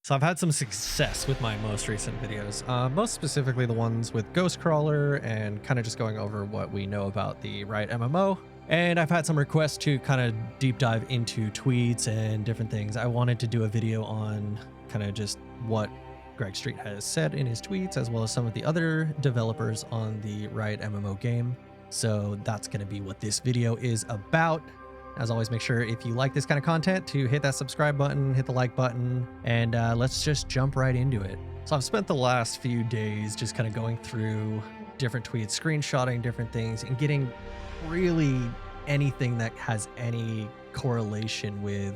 So I've had some success with my most recent videos, most specifically the ones with Ghostcrawler and kind of just going over what we know about the Riot MMO. And I've had some requests to kind of deep dive into tweets and different things. I wanted to do a video on kind of just what Greg Street has said in his tweets, as well as some of the other developers on the Riot MMO game. So that's going to be what this video is about. As always, make sure if you like this kind of content to hit that subscribe button, hit the like button, and let's just jump right into it. So I've spent the last few days just kind of going through different tweets, screenshotting different things, and getting really anything that has any correlation with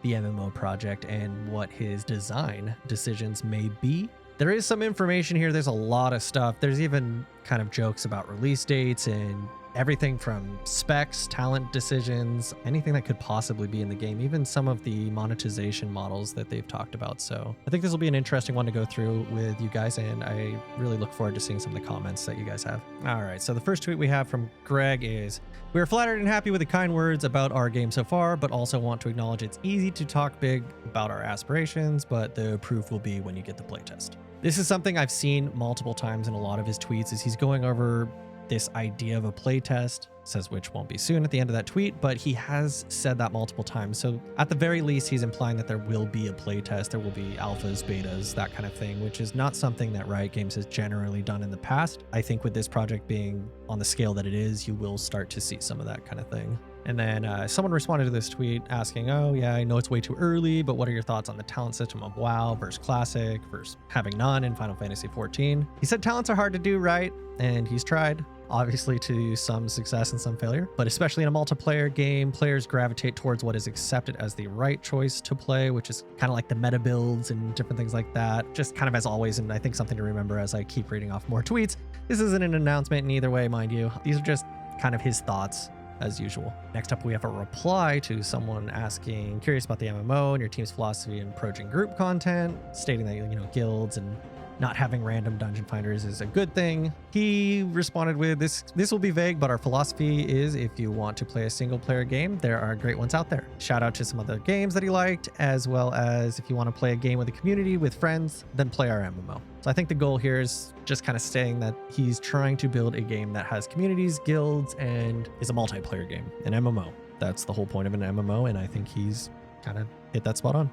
the MMO project and what his design decisions may be. There is some information here. There's a lot of stuff. There's even kind of jokes about release dates and everything from specs, talent decisions, anything that could possibly be in the game, even some of the monetization models that they've talked about. So I think this will be an interesting one to go through with you guys, and I really look forward to seeing some of the comments that you guys have. All right, so the first tweet we have from Greg is, "We are flattered and happy with the kind words about our game so far, but also want to acknowledge it's easy to talk big about our aspirations, but the proof will be when you get the playtest." This is something I've seen multiple times in a lot of his tweets, is he's going over this idea of a playtest, says which won't be soon at the end of that tweet, but he has said that multiple times. So at the very least, he's implying that there will be a playtest, there will be alphas, betas, that kind of thing, which is not something that Riot Games has generally done in the past. I think with this project being on the scale that it is, you will start to see some of that kind of thing. And then someone responded to this tweet asking, "Oh yeah, I know it's way too early, but what are your thoughts on the talent system of WoW versus Classic versus having none in Final Fantasy XIV?" He said talents are hard to do right, and he's tried, obviously to some success and some failure, but especially in a multiplayer game, players gravitate towards what is accepted as the right choice to play, which is kind of like the meta builds and different things like that. Just kind of as always, and I think something to remember as I keep reading off more tweets, this isn't an announcement in either way, mind you. These are just kind of his thoughts as usual. Next up, we have a reply to someone asking, "Curious about the MMO and your team's philosophy in approaching group content," stating that, guilds and not having random dungeon finders is a good thing. He responded with, this will be vague, but our philosophy is if you want to play a single player game, there are great ones out there. Shout out to some other games that he liked, as well as if you want to play a game with a community, with friends, then play our MMO. So I think the goal here is just kind of saying that he's trying to build a game that has communities, guilds, and is a multiplayer game, an MMO. That's the whole point of an MMO, and I think he's kind of hit that spot on.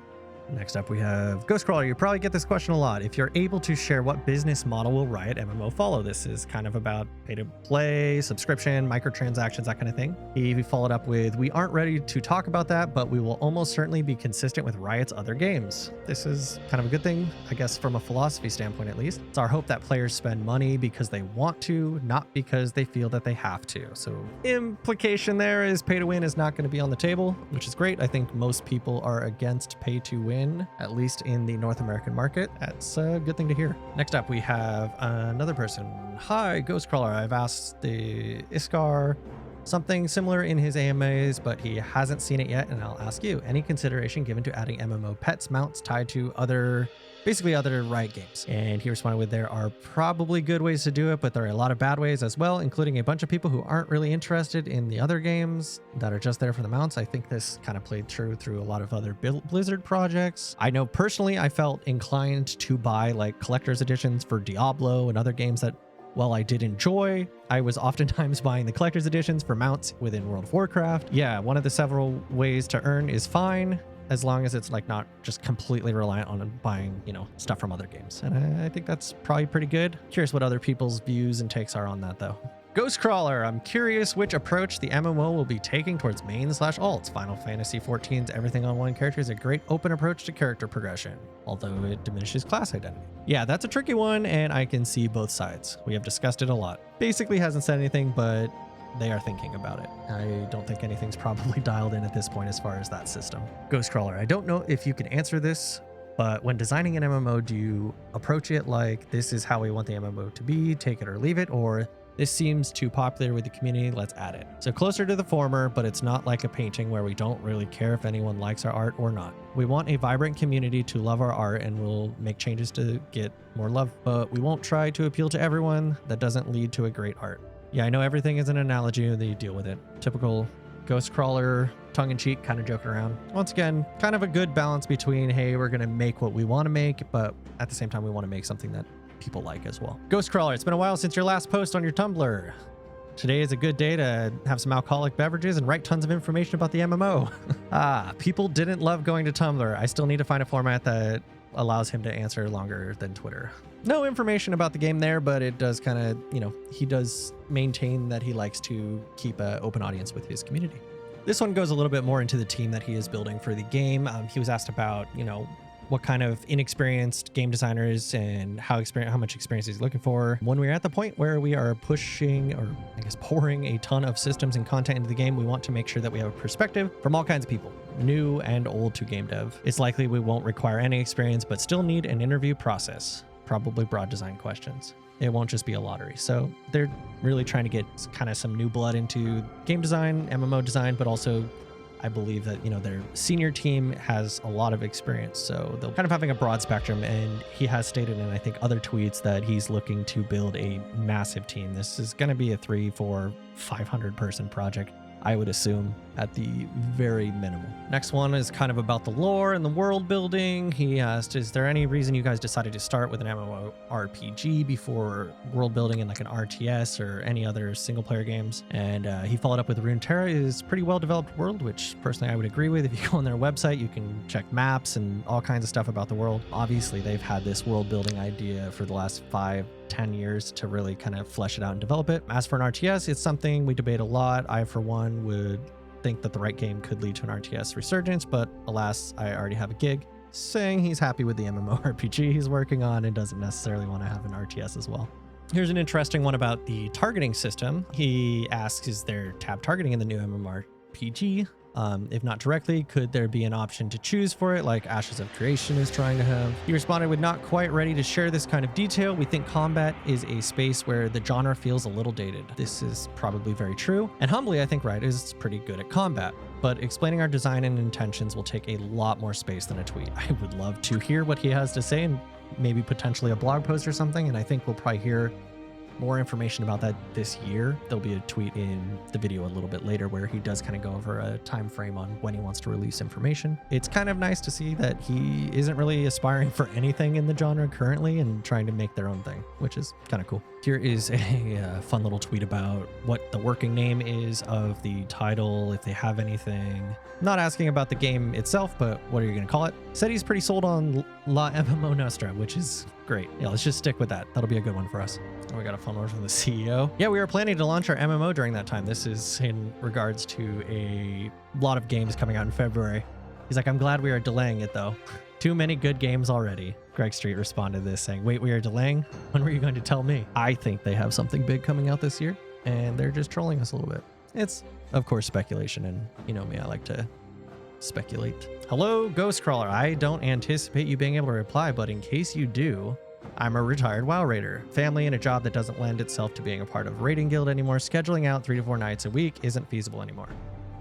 Next up, we have Ghostcrawler. You probably get this question a lot. If you're able to share, what business model will Riot MMO follow? This is kind of about pay to play, subscription, microtransactions, that kind of thing. He followed up with, "We aren't ready to talk about that, but we will almost certainly be consistent with Riot's other games." This is kind of a good thing, I guess, from a philosophy standpoint at least. It's our hope that players spend money because they want to, not because they feel that they have to. So implication there is pay to win is not going to be on the table, which is great. I think most people are against pay to win, at least in the North American market. That's a good thing to hear. Next up, we have another person. "Hi, Ghostcrawler. I've asked the Iskar something similar in his AMAs, but he hasn't seen it yet, and I'll ask you. Any consideration given to adding MMO pets mounts tied to basically other Riot games?" And he responded with, "There are probably good ways to do it, but there are a lot of bad ways as well, including a bunch of people who aren't really interested in the other games that are just there for the mounts." I think this kind of played true through a lot of other Blizzard projects. I know personally I felt inclined to buy like collector's editions for Diablo and other games that, while I did enjoy, I was oftentimes buying the collector's editions for mounts within World of Warcraft. Yeah, one of the several ways to earn is fine, as long as it's like not just completely reliant on buying, stuff from other games. And I think that's probably pretty good. Curious what other people's views and takes are on that though. Ghostcrawler, "I'm curious which approach the MMO will be taking towards main/alts. Final Fantasy XIV's everything on one character is a great open approach to character progression, although it diminishes class identity." Yeah, that's a tricky one, and I can see both sides. We have discussed it a lot. Basically hasn't said anything, but they are thinking about it. I don't think anything's probably dialed in at this point as far as that system. Ghostcrawler, "I don't know if you can answer this, but when designing an MMO, do you approach it like this is how we want the MMO to be, take it or leave it, or this seems too popular with the community, let's add it? So closer to the former, but it's not like a painting where we don't really care if anyone likes our art or not. We want a vibrant community to love our art, and we'll make changes to get more love, but we won't try to appeal to everyone. That doesn't lead to a great art." Yeah, I know everything is an analogy and you deal with it. Typical Ghostcrawler, tongue-in-cheek, kind of joking around. Once again, kind of a good balance between, hey, we're going to make what we want to make, but at the same time, we want to make something that people like as well. Ghostcrawler, it's been a while since your last post on your Tumblr. Today is a good day to have some alcoholic beverages and write tons of information about the MMO. People didn't love going to Tumblr. I still need to find a format that allows him to answer longer than Twitter. No information about the game there, but it does kind of, he does maintain that he likes to keep an open audience with his community. This one goes a little bit more into the team that he is building for the game. He was asked about, what kind of inexperienced game designers and how much experience he's looking for. When we're at the point where we are pushing, or I guess pouring a ton of systems and content into the game, we want to make sure that we have a perspective from all kinds of people, new and old to game dev. It's likely we won't require any experience, but still need an interview process, probably broad design questions. It won't just be a lottery. So they're really trying to get kind of some new blood into game design, MMO design, but also I believe that, their senior team has a lot of experience. So they're kind of having a broad spectrum. And he has stated in, I think, other tweets that he's looking to build a massive team. This is going to be a 300, 400, 500 person project, I would assume, at the very minimum. Next one is kind of about the lore and the world building. He asked, is there any reason you guys decided to start with an MMORPG before world building in like an RTS or any other single player games? And he followed up with Runeterra is pretty well developed world, which personally I would agree with. If you go on their website, you can check maps and all kinds of stuff about the world. Obviously, they've had this world building idea for the last 5-10 years to really kind of flesh it out and develop it. As for an RTS, it's something we debate a lot. I, for one, would think that the right game could lead to an RTS resurgence, but alas, I already have a gig, saying he's happy with the MMORPG he's working on and doesn't necessarily want to have an RTS as well. Here's an interesting one about the targeting system. He asks, is there tab targeting in the new MMORPG? If not directly, could there be an option to choose for it, like Ashes of Creation is trying to have? He responded with, not quite ready to share this kind of detail. We think combat is a space where the genre feels a little dated. This is probably very true. And humbly, I think Riot is pretty good at combat. But explaining our design and intentions will take a lot more space than a tweet. I would love to hear what he has to say and maybe potentially a blog post or something. And I think we'll probably hear more information about that this year. There'll be a tweet in the video a little bit later where he does kind of go over a time frame on when he wants to release information. It's kind of nice to see that he isn't really aspiring for anything in the genre currently and trying to make their own thing, which is kind of cool. Here is a fun little tweet about what the working name is of the title, if they have anything. Not asking about the game itself, but what are you going to call it? Said he's pretty sold on La MMO Nostra, which is great. Yeah, let's just stick with that. That'll be a good one for us. Oh, we got a fun one from the CEO. Yeah, we were planning to launch our MMO during that time. This is in regards to a lot of games coming out in February. He's like, I'm glad we are delaying it though. Too many good games already. Greg Street responded to this saying, wait, we are delaying? When were you going to tell me? I think they have something big coming out this year and they're just trolling us a little bit. It's, of course, speculation, and you know me, I like to speculate. Hello, Ghostcrawler. I don't anticipate you being able to reply, but in case you do, I'm a retired WoW raider. Family and a job that doesn't lend itself to being a part of a raiding guild anymore. Scheduling out 3 to 4 nights a week isn't feasible anymore.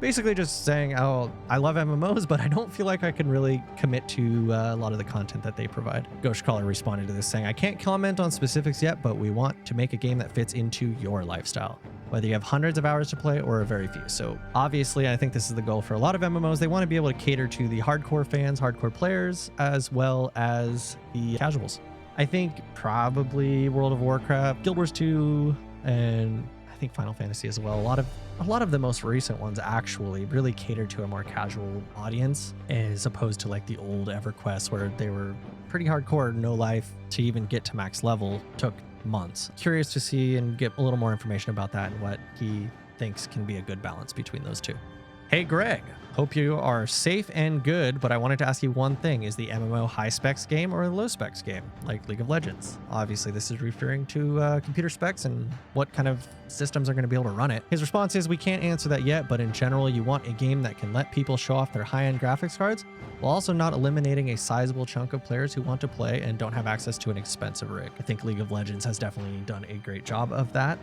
Basically just saying, oh, I love MMOs, but I don't feel like I can really commit to a lot of the content that they provide. Ghostcrawler responded to this saying, I can't comment on specifics yet, but we want to make a game that fits into your lifestyle, whether you have hundreds of hours to play or a very few. So obviously, I think this is the goal for a lot of MMOs. They want to be able to cater to the hardcore fans, hardcore players, as well as the casuals. I think probably World of Warcraft, Guild Wars 2, and I think Final Fantasy as well. A lot of the most recent ones actually really cater to a more casual audience, as opposed to like the old EverQuest where they were pretty hardcore, no life. To even get to max level took months. Curious to see and get a little more information about that and what he thinks can be a good balance between those two. Hey Greg, hope you are safe and good, but I wanted to ask you one thing. Is the MMO high specs game or a low specs game, like League of Legends? Obviously, this is referring to computer specs and what kind of systems are going to be able to run it. His response is, we can't answer that yet, but in general, you want a game that can let people show off their high-end graphics cards while also not eliminating a sizable chunk of players who want to play and don't have access to an expensive rig. I think League of Legends has definitely done a great job of that.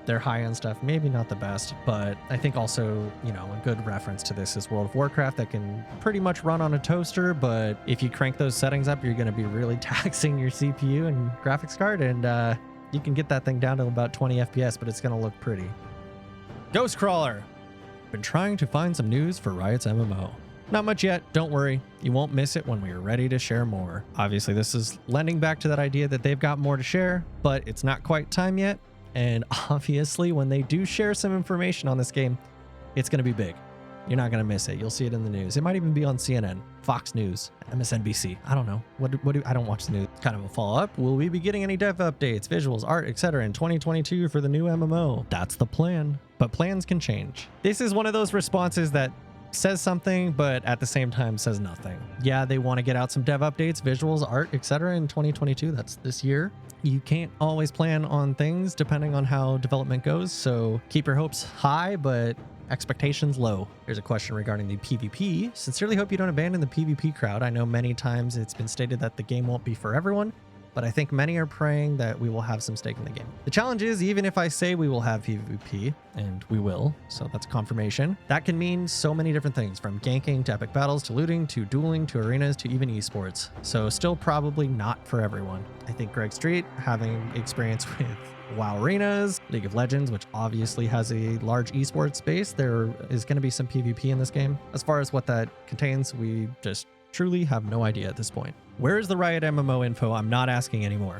Their high-end stuff, maybe not the best, but I think also, you know, a good reference to this is World of Warcraft that can pretty much run on a toaster, but if you crank those settings up, you're going to be really taxing your CPU and graphics card, and you can get that thing down to about 20 FPS, but it's going to look pretty. Ghostcrawler. been trying to find some news for Riot's MMO. Not much yet, don't worry, you won't miss it when we are ready to share more. Obviously this is lending back to that idea that they've got more to share, but it's not quite time yet. And obviously when they do share some information on this game, it's going to be big. You're not going to miss it. You'll see it in the news. It might even be on CNN, Fox News, MSNBC. I don't know. I don't watch the news. Kind of a follow-up. Will we be getting any dev updates, visuals, art, etc. in 2022 for the new MMO? That's the plan. But plans can change. This is one of those responses that says something, but at the same time says nothing. Yeah, they want to get out some dev updates, visuals, art, etc. in 2022. That's this year. You can't always plan on things depending on how development goes. So keep your hopes high, but expectations low. Here's a question regarding the PvP. Sincerely hope you don't abandon the PvP crowd. I know many times it's been stated that the game won't be for everyone, but I think many are praying that we will have some stake in the game. The challenge is, even if I say we will have PvP, and we will, so that's confirmation, that can mean so many different things, from ganking to epic battles to looting to dueling to arenas to even esports. So still probably not for everyone. I think Greg Street, having experience with WoW arenas, League of Legends, which obviously has a large esports space, there is going to be some PvP in this game. As far as what that contains, we just truly have no idea at this point. Where is the Riot MMO info? I'm not asking anymore.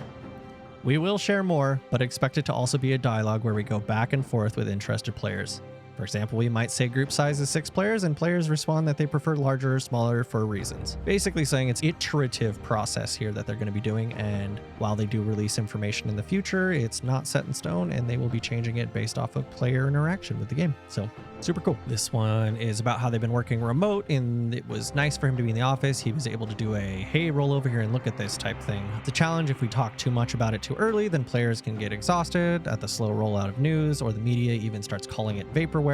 We will share more, but expect it to also be a dialogue where we go back and forth with interested players. For example, we might say group size is 6 players and players respond that they prefer larger or smaller for reasons. Basically saying it's iterative process here that they're going to be doing, and while they do release information in the future, it's not set in stone and they will be changing it based off of player interaction with the game. So super cool. This one is about how they've been working remote, and it was nice for him to be in the office. He was able to do a, hey, roll over here and look at this type thing. It's a challenge if we talk too much about it too early, then players can get exhausted at the slow rollout of news, or the media even starts calling it vaporware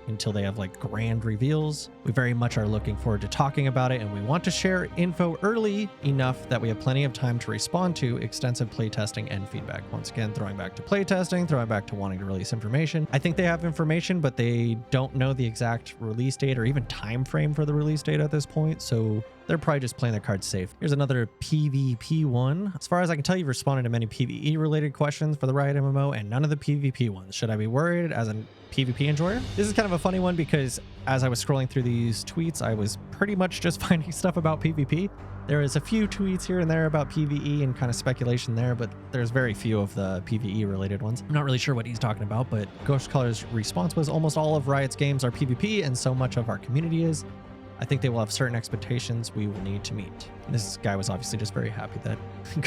until they have like grand reveals. We very much are looking forward to talking about it, and we want to share info early enough that we have plenty of time to respond to extensive playtesting and feedback. Once again, throwing back to playtesting, throwing back to wanting to release information. I think they have information, but they don't know the exact release date or even time frame for the release date at this point, so they're probably just playing their cards safe. Here's another PvP one. As far as I can tell, you've responded to many PvE related questions for the Riot MMO and none of the PvP ones. Should I be worried as a PvP enjoyer? This is kind of a funny one because as I was scrolling through these tweets, I was pretty much just finding stuff about PvP. There is a few tweets here and there about PvE and kind of speculation there, but there's very few of the PvE related ones. I'm not really sure what he's talking about, but Ghostcolor's response was almost all of Riot's games are PvP and so much of our community is. I think they will have certain expectations we will need to meet. And this guy was obviously just very happy that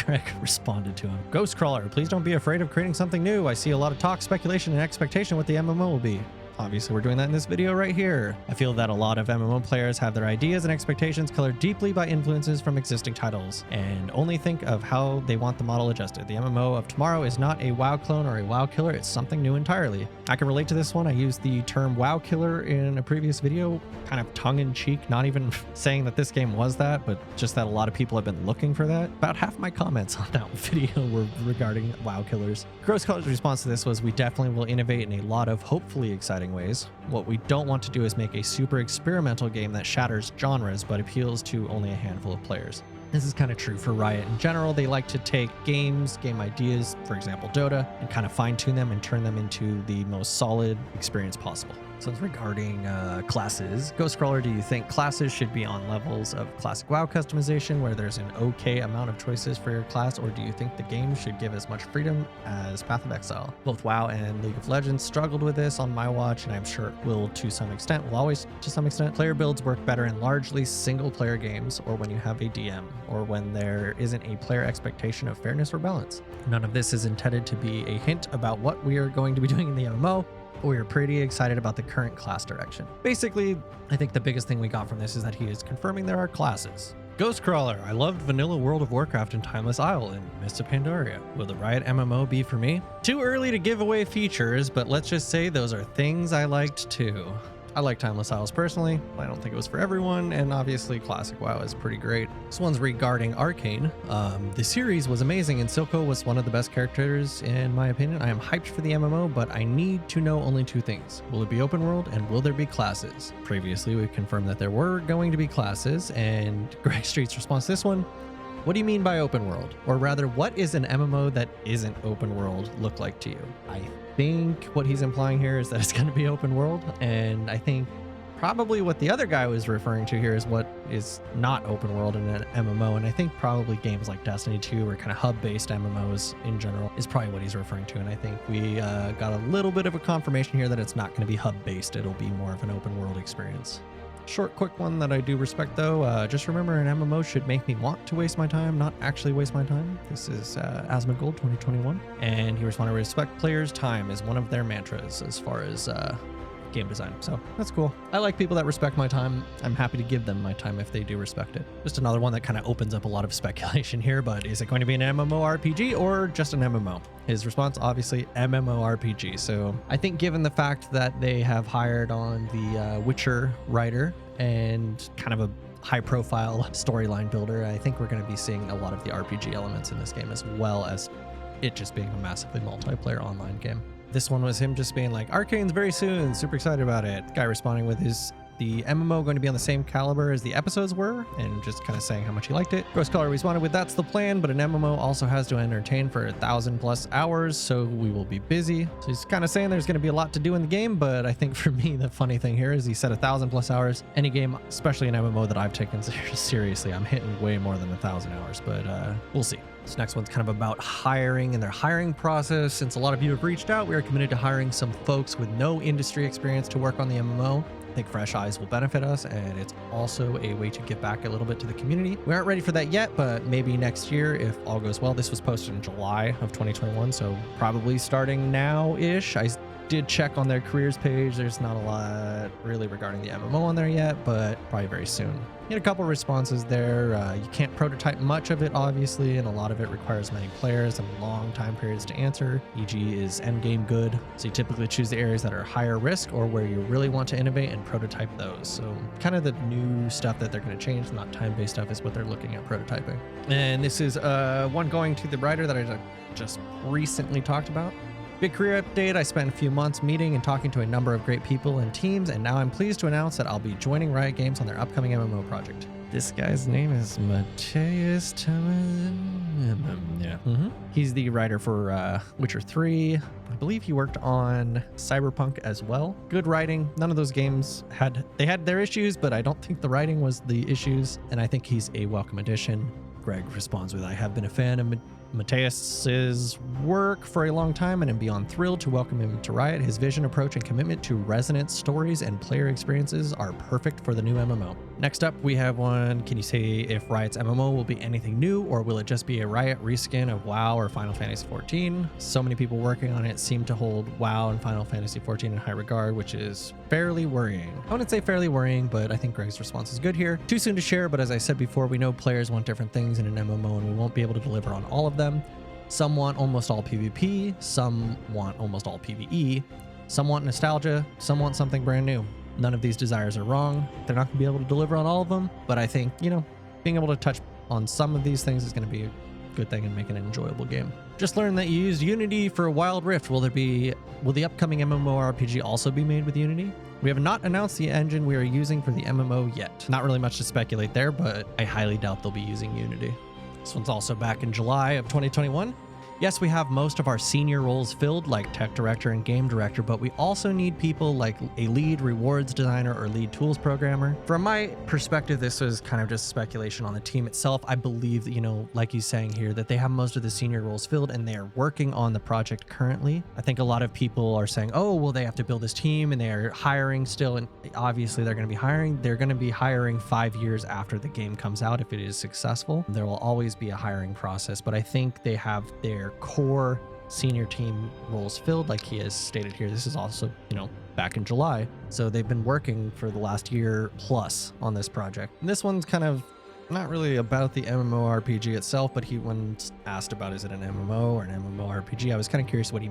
Greg responded to him. Ghostcrawler, please don't be afraid of creating something new. I see a lot of talk, speculation, and expectation what the MMO will be. Obviously, we're doing that in this video right here. I feel that a lot of MMO players have their ideas and expectations colored deeply by influences from existing titles and only think of how they want the model adjusted. The MMO of tomorrow is not a WoW clone or a WoW killer. It's something new entirely. I can relate to this one. I used the term WoW killer in a previous video, kind of tongue-in-cheek, not even saying that this game was that, but just that a lot of people have been looking for that. About half my comments on that video were regarding WoW killers. Grosscolor's response to this was, we definitely will innovate in a lot of hopefully exciting ways. What we don't want to do is make a super experimental game that shatters genres but appeals to only a handful of players. This is kind of true for Riot in general. They like to take games, game ideas, for example Dota, and kind of fine-tune them and turn them into the most solid experience possible. So it's regarding classes. Ghostcrawler, do you think classes should be on levels of classic WoW customization where there's an okay amount of choices for your class, or do you think the game should give as much freedom as Path of Exile? Both WoW and League of Legends struggled with this on my watch, and I'm sure it will to some extent, will always to some extent. Player builds work better in largely single-player games, or when you have a DM, or when there isn't a player expectation of fairness or balance. None of this is intended to be a hint about what we are going to be doing in the MMO, but we are pretty excited about the current class direction. Basically, I think the biggest thing we got from this is that he is confirming there are classes. Ghostcrawler, I loved vanilla World of Warcraft and Timeless Isle and Mists of Pandaria. Will the Riot MMO be for me? Too early to give away features, but let's just say those are things I liked too. I like Timeless Isles personally. I don't think it was for everyone, and obviously Classic WoW is pretty great. This one's regarding Arcane. The series was amazing, and Silco was one of the best characters in my opinion. I am hyped for the MMO, but I need to know only 2 things. Will it be open world, and will there be classes? Previously, we confirmed that there were going to be classes, and Greg Street's response to this one, What do you mean by open world? Or rather, what is an MMO that isn't open world look like to you? I think what he's implying here is that it's going to be open world, and I think probably what the other guy was referring to here is what is not open world in an MMO, and I think probably games like Destiny 2 or kind of hub-based MMOs in general is probably what he's referring to, and I think we got a little bit of a confirmation here that it's not going to be hub-based. It'll be more of an open world experience. Short, quick one that I do respect though. Just remember, an MMO should make me want to waste my time, not actually waste my time. This is Asmongold 2021, and he responded, respect players' time is one of their mantras as far as game design. So that's cool. I like people that respect my time. I'm happy to give them my time if they do respect it. Just another one that kind of opens up a lot of speculation here, but is it going to be an MMORPG or just an MMO? His response, obviously MMORPG. So I think given the fact that they have hired on the Witcher writer and kind of a high profile storyline builder, I think we're going to be seeing a lot of the RPG elements in this game, as well as it just being a massively multiplayer online game. This one was him just being like, Arcane's very soon, super excited about it. The guy responding with the MMO going to be on the same caliber as the episodes were, and just kind of saying how much he liked it. Ghost Caller responded with, that's the plan, but an MMO also has to entertain for 1,000+ hours, so we will be busy. So he's kind of saying there's going to be a lot to do in the game, but I think for me, the funny thing here is he said 1,000+ hours. Any game, especially an MMO that I've taken seriously, I'm hitting way more than 1,000 hours, but we'll see. This next one's kind of about hiring and their hiring process. Since a lot of you have reached out, we are committed to hiring some folks with no industry experience to work on the MMO. I think fresh eyes will benefit us, and it's also a way to give back a little bit to the community. We aren't ready for that yet, but maybe next year if all goes well. This was posted in July of 2021, so probably starting now-ish. I did check on their careers page. There's not a lot really regarding the MMO on there yet, but probably very soon. You had a couple responses there. You can't prototype much of it, obviously, and a lot of it requires many players and long time periods to answer. E.g. is endgame good, so you typically choose the areas that are higher risk or where you really want to innovate and prototype those. So kind of the new stuff that they're going to change, not time-based stuff, is what they're looking at prototyping. And this is one going to the writer that I just recently talked about. Big career update. I spent a few months meeting and talking to a number of great people and teams, and now I'm pleased to announce that I'll be joining Riot Games on their upcoming MMO project. This guy's name is Mateus. He's the writer for Witcher 3. I believe he worked on Cyberpunk as well. Good writing. None of those games had their issues, but I don't think the writing was the issues, and I think he's a welcome addition. Greg responds with, I have been a fan of Mateus's work for a long time and am beyond thrilled to welcome him to Riot. His vision, approach, and commitment to resonant stories and player experiences are perfect for the new MMO. Next up, we have one. Can you say if Riot's MMO will be anything new, or will it just be a Riot reskin of WoW or Final Fantasy XIV? So many people working on it seem to hold WoW and Final Fantasy XIV in high regard, which is fairly worrying. I wouldn't say fairly worrying, but I think Greg's response is good here. Too soon to share, but as I said before, we know players want different things in an MMO, and we won't be able to deliver on all of them. Some want almost all PvP, some want almost all PvE, some want nostalgia, some want something brand new. None of these desires are wrong. They're not going to be able to deliver on all of them, but I think, being able to touch on some of these things is going to be a good thing and make an enjoyable game. Just learned that you used Unity for Wild Rift. Will the upcoming MMORPG also be made with Unity? We have not announced the engine we are using for the MMO yet. Not really much to speculate there, but I highly doubt they'll be using Unity. This one's also back in July of 2021. Yes, we have most of our senior roles filled, like tech director and game director, but we also need people like a lead rewards designer or lead tools programmer. From my perspective, this was kind of just speculation on the team itself. I believe that, like he's saying here, that they have most of the senior roles filled and they are working on the project currently. I think a lot of people are saying, oh, well, they have to build this team and they're hiring still. And obviously they're going to be hiring. They're going to be hiring 5 years after the game comes out if it is successful. There will always be a hiring process, but I think they have their core senior team roles filled, like he has stated here. This is also, back in July. So they've been working for the last year plus on this project. And this one's kind of not really about the MMORPG itself, but when asked about is it an MMO or an MMORPG, I was kind of curious what he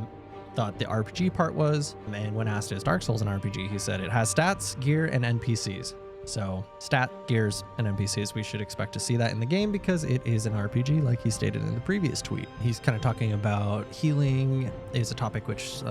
thought the RPG part was. And when asked is Dark Souls an RPG, he said it has stats, gear, and NPCs. So stat, gears, and NPCs, we should expect to see that in the game because it is an RPG, like he stated in the previous tweet. He's kind of talking about healing is a topic which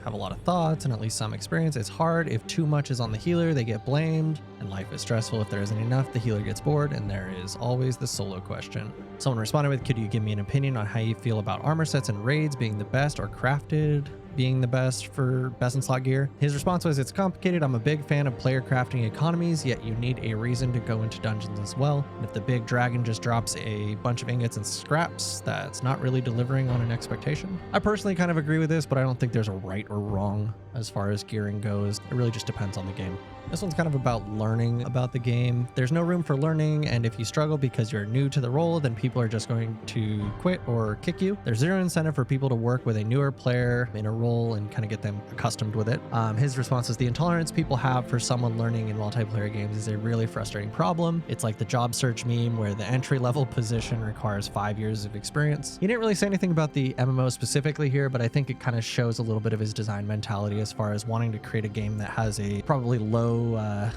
have a lot of thoughts and at least some experience. It's hard. If too much is on the healer, they get blamed, and life is stressful. If there isn't enough, the healer gets bored, and there is always the solo question. Someone responded with, could you give me an opinion on how you feel about armor sets and raids being the best or crafted being the best for best in slot gear? His response was, it's complicated. I'm a big fan of player crafting economies, yet you need a reason to go into dungeons as well. And if the big dragon just drops a bunch of ingots and scraps, that's not really delivering on an expectation. I personally kind of agree with this, but I don't think there's a right or wrong as far as gearing goes. It really just depends on the game. This one's kind of about learning about the game. There's no room for learning, and if you struggle because you're new to the role, then people are just going to quit or kick you. There's zero incentive for people to work with a newer player in a role and kind of get them accustomed with it. His response is, the intolerance people have for someone learning in multiplayer games is a really frustrating problem. It's like the job search meme where the entry-level position requires 5 years of experience. He didn't really say anything about the MMO specifically here, but I think it kind of shows a little bit of his design mentality as far as wanting to create a game that has a probably low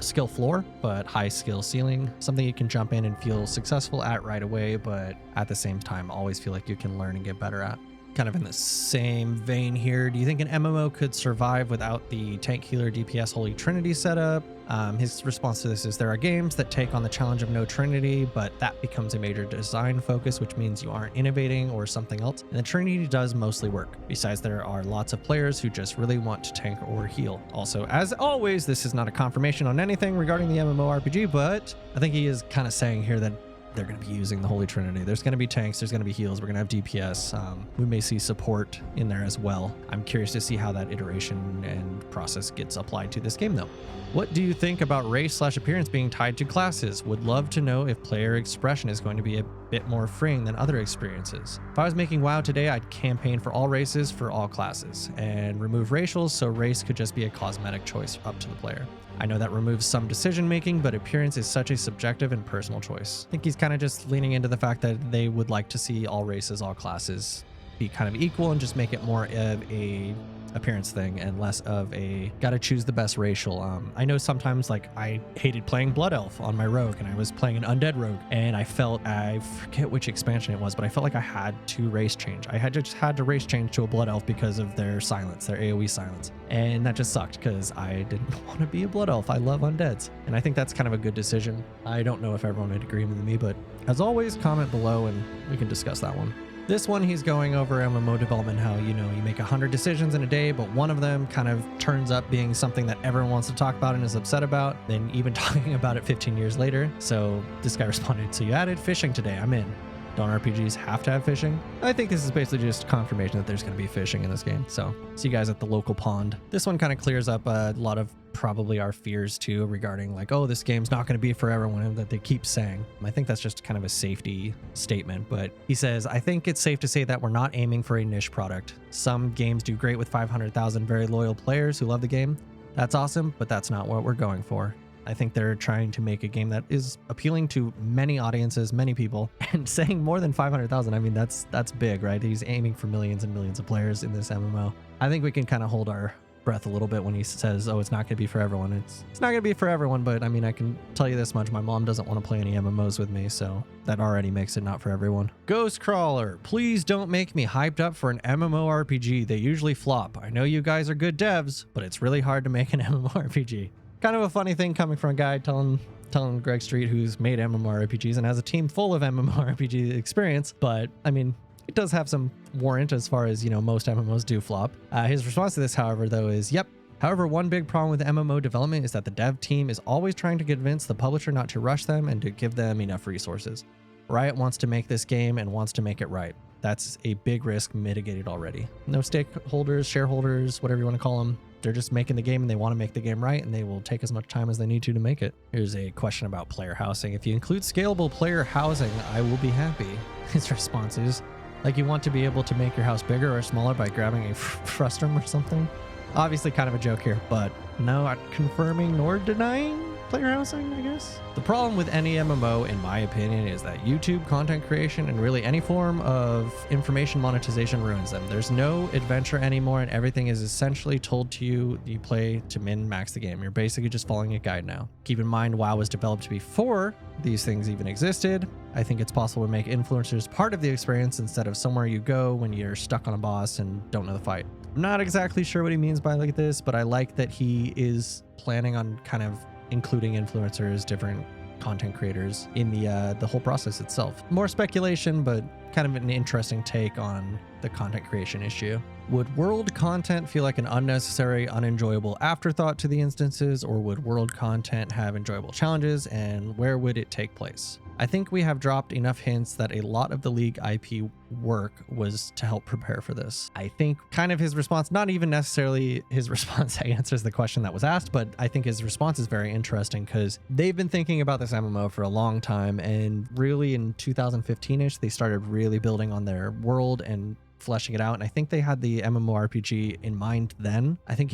skill floor, but high skill ceiling, something you can jump in and feel successful at right away, but at the same time, always feel like you can learn and get better at. Kind of in the same vein here, do you think an MMO could survive without the tank healer DPS holy trinity setup? His response to this is, there are games that take on the challenge of no trinity, but that becomes a major design focus, which means you aren't innovating or something else. And the trinity does mostly work. Besides, there are lots of players who just really want to tank or heal. Also, as always, this is not a confirmation on anything regarding the MMORPG, but I think he is kind of saying here that they're going to be using the Holy Trinity. There's going to be tanks, there's going to be heals, we're going to have DPS. We may see support in there as well. I'm curious to see how that iteration and process gets applied to this game though. What do you think about race/appearance being tied to classes? Would love to know if player expression is going to be a bit more freeing than other experiences. If I was making WoW today, I'd campaign for all races for all classes and remove racials, so race could just be a cosmetic choice up to the player. I know that removes some decision making, but appearance is such a subjective and personal choice. I think he's kind of just leaning into the fact that they would like to see all races, all classes be kind of equal and just make it more of a appearance thing and less of a gotta choose the best racial. I know sometimes like I hated playing Blood Elf on my rogue and I was playing an undead rogue and I forget which expansion it was, but I felt like I had to race change. I just had to race change to a Blood Elf because of their silence, their AoE silence. And that just sucked because I didn't want to be a Blood Elf. I love undeads. And I think that's kind of a good decision. I don't know if everyone would agree with me, but as always, comment below and we can discuss that one. This one, he's going over MMO development, how, you make 100 decisions in a day, but one of them kind of turns up being something that everyone wants to talk about and is upset about, then even talking about it 15 years later. So this guy responded, so you added fishing today, I'm in. Don't RPGs have to have fishing? I think this is basically just confirmation that there's going to be fishing in this game. So see you guys at the local pond. This one kind of clears up a lot of probably our fears too regarding like, oh, this game's not going to be for everyone that they keep saying. I think that's just kind of a safety statement, but he says, I think it's safe to say that we're not aiming for a niche product. Some games do great with 500,000 very loyal players who love the game. That's awesome, but that's not what we're going for. I think they're trying to make a game that is appealing to many audiences, many people, and saying more than 500,000. I mean, that's big, right? He's aiming for millions and millions of players in this MMO. I think we can kind of hold our breath a little bit when he says, oh, it's not going to be for everyone. It's not going to be for everyone, but I mean, I can tell you this much. My mom doesn't want to play any MMOs with me, so that already makes it not for everyone. Ghostcrawler, please don't make me hyped up for an MMORPG. They usually flop. I know you guys are good devs, but it's really hard to make an MMORPG. Kind of a funny thing coming from a guy telling Greg Street, who's made MMORPGs and has a team full of MMORPG experience, but I mean, it does have some warrant as far as, most MMOs do flop. His response to this, however, though, is, yep. However, one big problem with MMO development is that the dev team is always trying to convince the publisher not to rush them and to give them enough resources. Riot wants to make this game and wants to make it right. That's a big risk mitigated already. No stakeholders, shareholders, whatever you want to call them. They're just making the game and they want to make the game right, and they will take as much time as they need to make it. Here's a question about player housing. If you include scalable player housing, I will be happy. His response is, like you want to be able to make your house bigger or smaller by grabbing a frustrum or something? Obviously kind of a joke here, but no, not confirming nor denying. player housing, I guess. The problem with any MMO, in my opinion, is that YouTube content creation and really any form of information monetization ruins them. There's no adventure anymore, and everything is essentially told to you. You play to min-max the game. You're basically just following a guide now. Keep in mind, WoW was developed before these things even existed. I think it's possible to make influencers part of the experience instead of somewhere you go when you're stuck on a boss and don't know the fight. I'm not exactly sure what he means by like this, but I like that he is planning on kind of including influencers, different content creators in the whole process itself. More speculation, but kind of an interesting take on the content creation issue. Would world content feel like an unnecessary, unenjoyable afterthought to the instances, or would world content have enjoyable challenges, and where would it take place? I think we have dropped enough hints that a lot of the League IP work was to help prepare for this. I think kind of his response, not even necessarily his response that answers the question that was asked, but I think his response is very interesting because they've been thinking about this MMO for a long time, and really in 2015-ish, they started really building on their world and fleshing it out. And I think they had the MMORPG in mind then. I think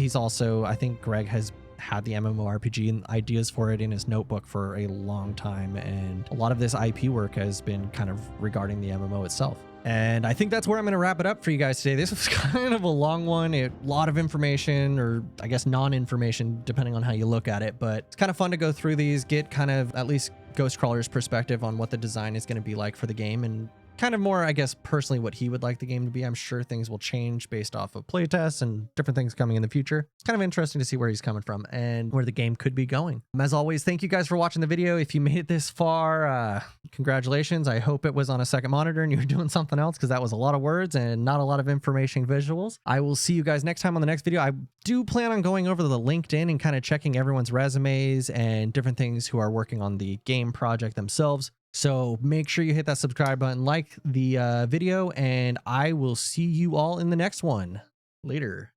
Greg has had the MMORPG and ideas for it in his notebook for a long time, and a lot of this IP work has been kind of regarding the MMO itself. And I think that's where I'm going to wrap it up for you guys today. This was kind of a long one, a lot of information, or I guess non-information, depending on how you look at it, but it's kind of fun to go through these, get kind of at least Ghostcrawler's perspective on what the design is going to be like for the game, and kind of more, I guess, personally what he would like the game to be. I'm sure things will change based off of playtests and different things coming in the future. It's kind of interesting to see where he's coming from and where the game could be going. As always, thank you guys for watching the video. If you made it this far, congratulations. I hope it was on a second monitor and you were doing something else, because that was a lot of words and not a lot of information visuals. I will see you guys next time on the next video. I do plan on going over to the LinkedIn and kind of checking everyone's resumes and different things who are working on the game project themselves. So make sure you hit that subscribe button, like the video, and I will see you all in the next one. Later.